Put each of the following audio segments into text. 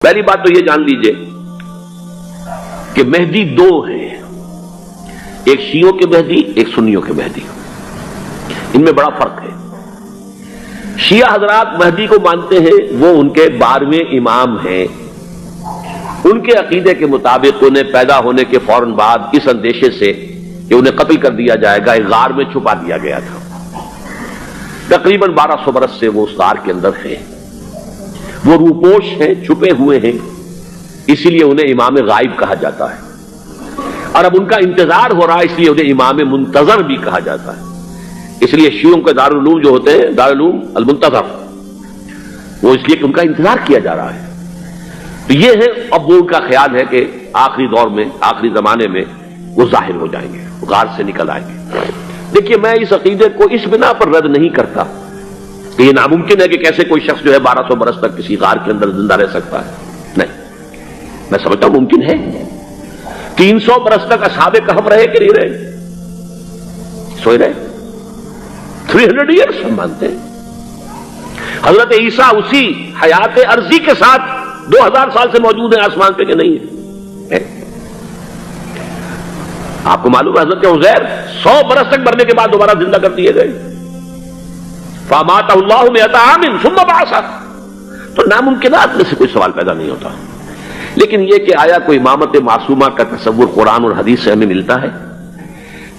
پہلی بات تو یہ جان لیجئے کہ مہدی دو ہیں، ایک شیعوں کے مہدی، ایک سنیوں کے مہدی، ان میں بڑا فرق ہے۔ شیعہ حضرات مہدی کو مانتے ہیں، وہ ان کے 12ویں امام ہیں۔ ان کے عقیدے کے مطابق انہیں پیدا ہونے کے فوراً بعد اس اندیشے سے کہ انہیں قتل کر دیا جائے گا، ایک غار میں چھپا دیا گیا تھا۔ تقریباً 1200 برس سے وہ اس غار کے اندر ہیں، وہ روپوش ہیں، چھپے ہوئے ہیں، اسی لیے انہیں امام غائب کہا جاتا ہے، اور اب ان کا انتظار ہو رہا ہے، اس لیے انہیں امام منتظر بھی کہا جاتا ہے۔ اس لیے شیعوں کے دارالعلوم جو ہوتے ہیں، دارالعلوم المنتظر، وہ اس لیے کہ ان کا انتظار کیا جا رہا ہے۔ تو یہ ہے، اب وہ ان کا خیال ہے کہ آخری دور میں، آخری زمانے میں وہ ظاہر ہو جائیں گے، غار سے نکل آئیں گے۔ دیکھیے، میں اس عقیدے کو اس بنا پر رد نہیں کرتا کہ یہ ناممکن ہے کہ کیسے کوئی شخص جو ہے 1200 برس تک کسی غار کے اندر زندہ رہ سکتا ہے، نہیں، میں سمجھتا ہوں ممکن ہے۔ 300 برس تک اصحاب کہف رہے کہ نہیں رہے؟ سوئے رہے۔ 300 ایئرس ہم مانتے ہیں۔ حضرت عیسیٰ اسی حیات عرضی کے ساتھ 2000 سال سے موجود ہیں آسمان پہ کہ نہیں ہے؟ آپ کو معلوم ہے حضرت عزیر 100 برس تک مرنے کے بعد دوبارہ زندہ کر دیے گئے۔ فَأَمَاتَهُ اللَّهُ مِئَةَ عَامٍ ثُمَّ بَعَثَهُ۔ تو ناممکنات میں سے کوئی سوال پیدا نہیں ہوتا، لیکن یہ کہ آیا کوئی امامت معصومہ کا تصور قرآن اور حدیث سے ہمیں ملتا ہے؟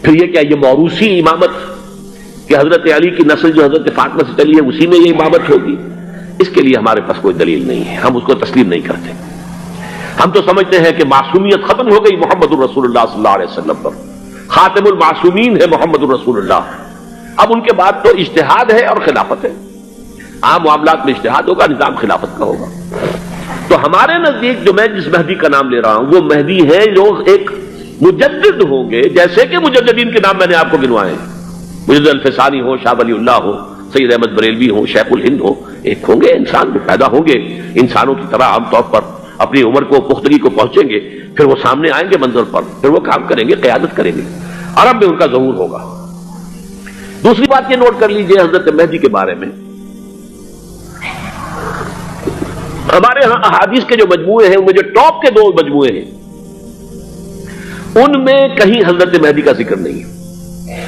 پھر یہ کیا یہ موروثی امامت کہ حضرت علی کی نسل جو حضرت فاطمہ سے چلی ہے اسی میں یہ امامت ہوگی؟ اس کے لیے ہمارے پاس کوئی دلیل نہیں ہے، ہم اس کو تسلیم نہیں کرتے۔ ہم تو سمجھتے ہیں کہ معصومیت ختم ہو گئی محمد الرسول اللہ صلی اللہ علیہ وسلم پر، خاتم المعصومین ہے محمد الرسول اللہ۔ اب ان کے بعد تو اجتہاد ہے اور خلافت ہے، عام معاملات میں اجتہاد ہوگا، نظام خلافت کا ہوگا۔ تو ہمارے نزدیک جو میں جس مہدی کا نام لے رہا ہوں وہ مہدی ہے جو ایک مجدد ہوں گے، جیسے کہ مجددین کے نام میں نے آپ کو گنوائے ہیں، مجدد الفسانی ہو، شاہ ولی اللہ ہو، سید احمد بریلوی ہو، شیخ الہند ہو، ایک ہوں گے انسان جو پیدا ہوں گے انسانوں کی طرح، عام طور پر اپنی عمر کو، پختگی کو پہنچیں گے، پھر وہ سامنے آئیں گے منظر پر، پھر وہ کام کریں گے، قیادت کریں گے، عرب میں ان کا ظہور ہوگا۔ دوسری بات یہ نوٹ کر لیجئے حضرت مہدی کے بارے میں، ہمارے ہاں احادیث کے جو مجموعے ہیں ان میں جو ٹاپ کے 2 مجموعے ہیں ان میں کہیں حضرت مہدی کا ذکر نہیں ہے،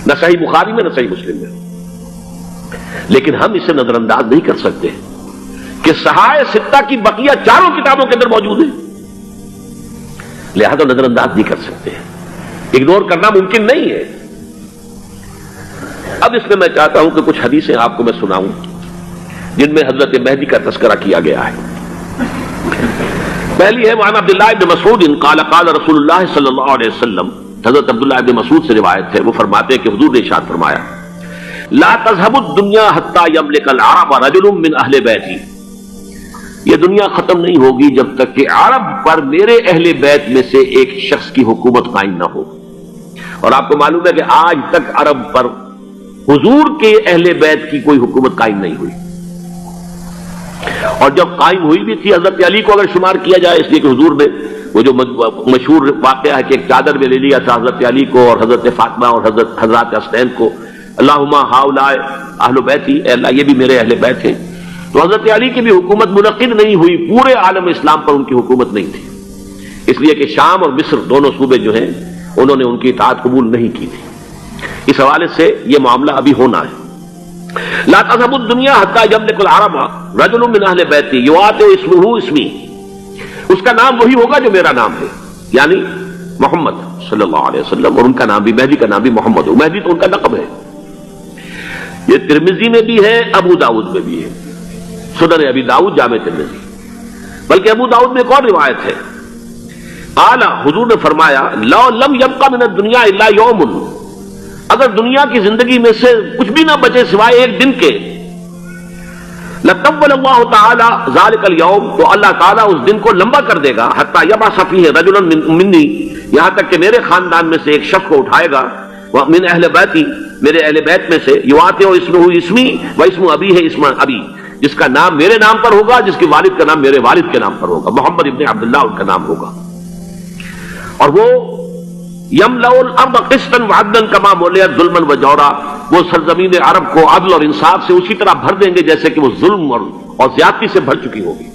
نہ صحیح بخاری میں نہ صحیح مسلم میں، لیکن ہم اسے نظر انداز نہیں کر سکتے کہ صحائح ستہ کی بقیہ 4 کتابوں کے اندر موجود ہیں، لہذا نظر انداز نہیں کر سکتے، اگنور کرنا ممکن نہیں ہے۔ اب اس میں میں چاہتا ہوں کہ کچھ حدیثیں آپ کو میں سناؤں جن میں حضرت مہدی کا تذکرہ کیا گیا ہے۔ پہلی ہے وعن عبداللہ ابن مسعود قال قال رسول اللہ صلی اللہ علیہ وسلم، حضرت عبداللہ ابن مسعود سے روایت ہے، وہ فرماتے ہیں کہ حضور نے ارشاد فرمایا لا تذهب الدنيا حتى يملك العرب رجل من اہل بیتی، یہ دنیا ختم نہیں ہوگی جب تک کہ عرب پر میرے اہل بیت میں سے ایک شخص کی حکومت قائم نہ ہو۔ اور آپ کو معلوم ہے کہ آج تک عرب پر حضور کے اہل بیت کی کوئی حکومت قائم نہیں ہوئی، اور جب قائم ہوئی بھی تھی حضرت علی کو اگر شمار کیا جائے، اس لیے کہ حضور نے وہ جو مشہور واقعہ ہے کہ ایک چادر میں لے لیا تھا حضرت علی کو اور حضرت فاطمہ اور حضرت حسنین کو، اللہم ہؤلاء اہل بیتی، اے اللہ یہ بھی میرے اہل بیت ہیں۔ تو حضرت علی کی بھی حکومت منعقد نہیں ہوئی، پورے عالم اسلام پر ان کی حکومت نہیں تھی، اس لیے کہ شام اور مصر دونوں صوبے جو ہیں انہوں نے ان کی اطاعت قبول نہیں کی تھی۔ اس حوالے سے یہ معاملہ ابھی ہونا ہے۔ لا تذهب الدنيا حتى يملك العرب رجل من اہل بیتی یؤات اسمه اسمی، اس کا نام وہی ہوگا جو میرا نام ہے، یعنی محمد صلی اللہ علیہ وسلم، اور ان کا نام بھی، مہدی کا نام بھی محمد ہو، مہدی تو ان کا لقب ہے۔ یہ ترمذی میں بھی ہے، ابو داؤد میں بھی ہے، سنن ابی داؤد، جامع ترمذی، بلکہ ابو داؤد میں ایک اور روایت ہے، قال حضور نے فرمایا لو لم يبق من الدنيا الا يوم، اگر دنیا کی زندگی میں سے کچھ بھی نہ بچے سوائے ایک دن کے، لطول اللہ تعالی ذلک اليوم، تو اللہ تعالیٰ اس دن کو لمبا کر دے گا، حتی یبعث فیہ رجلا منی، یہاں تک کہ میرے خاندان میں سے ایک شخص کو اٹھائے گا، من اہل بیتی، میرے اہل بیت میں سے، یواطع اسمہ اسمی و اسم ابی ہے اسم ابی، جس کا نام میرے نام پر ہوگا، جس کے والد کا نام میرے والد کے نام پر ہوگا، محمد ابن عبداللہ ان کا نام ہوگا، اور وہ یملأ الارض قسطا وعدلا کما ملئت ظلما وجورا، وہ سرزمین عرب کو عدل اور انصاف سے اسی طرح بھر دیں گے جیسے کہ وہ ظلم اور زیادتی سے بھر چکی ہوگی۔